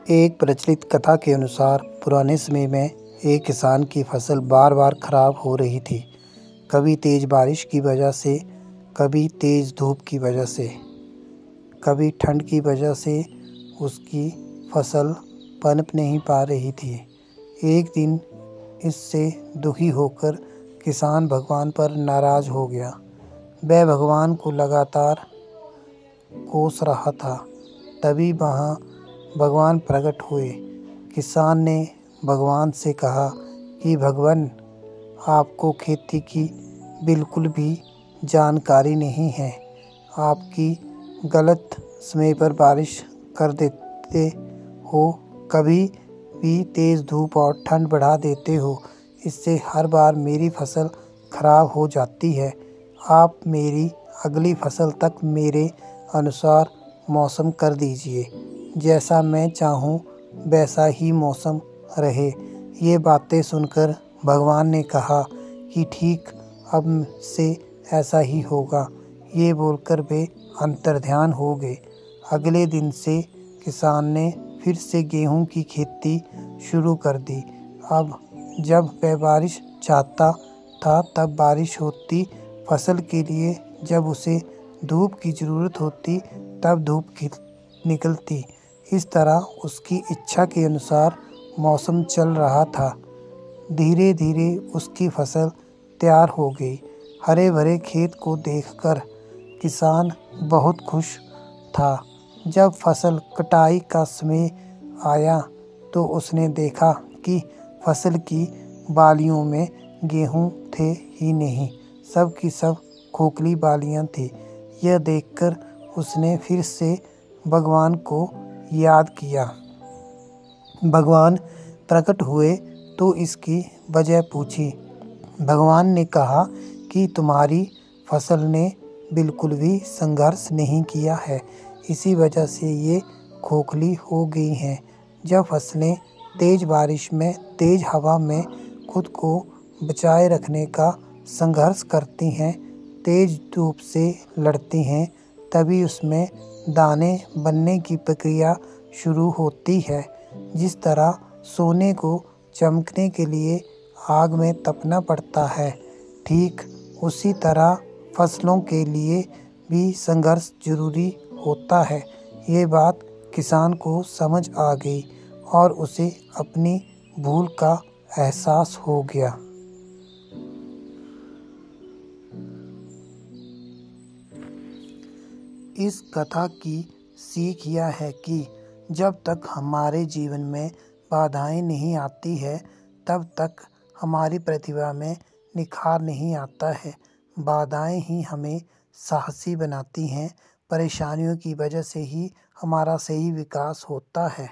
एक प्रचलित कथा के अनुसार पुराने समय में एक किसान की फसल बार बार खराब हो रही थी। कभी तेज बारिश की वजह से, कभी तेज धूप की वजह से, कभी ठंड की वजह से उसकी फसल पनप नहीं पा रही थी। एक दिन इससे दुखी होकर किसान भगवान पर नाराज हो गया। वह भगवान को लगातार कोस रहा था। तभी वहाँ भगवान प्रकट हुए। किसान ने भगवान से कहा कि भगवान, आपको खेती की बिल्कुल भी जानकारी नहीं है। आपकी गलत समय पर बारिश कर देते हो, कभी भी तेज़ धूप और ठंड बढ़ा देते हो। इससे हर बार मेरी फसल खराब हो जाती है। आप मेरी अगली फसल तक मेरे अनुसार मौसम कर दीजिए। जैसा मैं चाहूँ वैसा ही मौसम रहे। ये बातें सुनकर भगवान ने कहा कि ठीक, अब से ऐसा ही होगा। ये बोलकर वे अंतर्ध्यान हो गए। अगले दिन से किसान ने फिर से गेहूं की खेती शुरू कर दी। अब जब वह बारिश चाहता था तब बारिश होती, फसल के लिए जब उसे धूप की ज़रूरत होती तब धूप निकलती। इस तरह उसकी इच्छा के अनुसार मौसम चल रहा था। धीरे धीरे उसकी फसल तैयार हो गई। हरे भरे खेत को देखकर किसान बहुत खुश था। जब फसल कटाई का समय आया तो उसने देखा कि फसल की बालियों में गेहूं थे ही नहीं, सब की सब खोखली बालियां थी। यह देखकर उसने फिर से भगवान को याद किया। भगवान प्रकट हुए तो इसकी वजह पूछी। भगवान ने कहा कि तुम्हारी फसल ने बिल्कुल भी संघर्ष नहीं किया है, इसी वजह से ये खोखली हो गई हैं। जब फसलें तेज बारिश में, तेज हवा में खुद को बचाए रखने का संघर्ष करती हैं, तेज धूप से लड़ती हैं, तभी उसमें दाने बनने की प्रक्रिया शुरू होती है। जिस तरह सोने को चमकने के लिए आग में तपना पड़ता है, ठीक उसी तरह फसलों के लिए भी संघर्ष जरूरी होता है। ये बात किसान को समझ आ गई और उसे अपनी भूल का एहसास हो गया। इस कथा की सीख यह है कि जब तक हमारे जीवन में बाधाएं नहीं आती है, तब तक हमारी प्रतिभा में निखार नहीं आता है। बाधाएं ही हमें साहसी बनाती हैं। परेशानियों की वजह से ही हमारा सही विकास होता है।